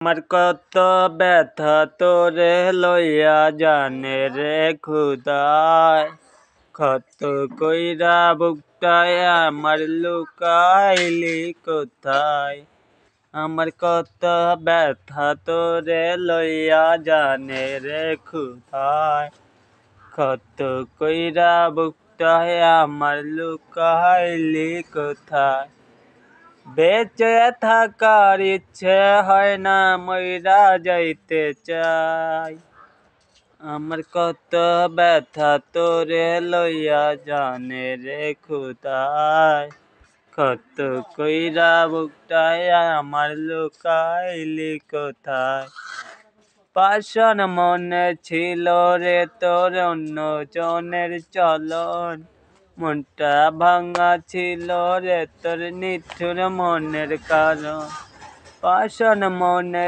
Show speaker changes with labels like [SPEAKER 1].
[SPEAKER 1] আমার কত ব্যথা তোরে লইয়া জানে রে খুদায়, কত কইরা বুকটায় আমার লুকাইলি কোথায়। আমার কত ব্যথা তোরে লইয়া জানে রে খুদায়, কত কইরা বুকটায় আমার লুকাইলি কোথায়। বেঁচে থাকার ইচ্ছে হয় না, মইরা যাইতে চাই। আমার কত ব্যথা তোরে লইয়া জানে রে খুদায়, কত কইরা বুকটায় আমার লুকাইলি কোথায়। পাষাণ মনে ছিল রে তোর অন্য জনের চলন, মনটা ভাঙা ছিল রে তোর নিঠুর মনের কারণ। পাষাণ মনে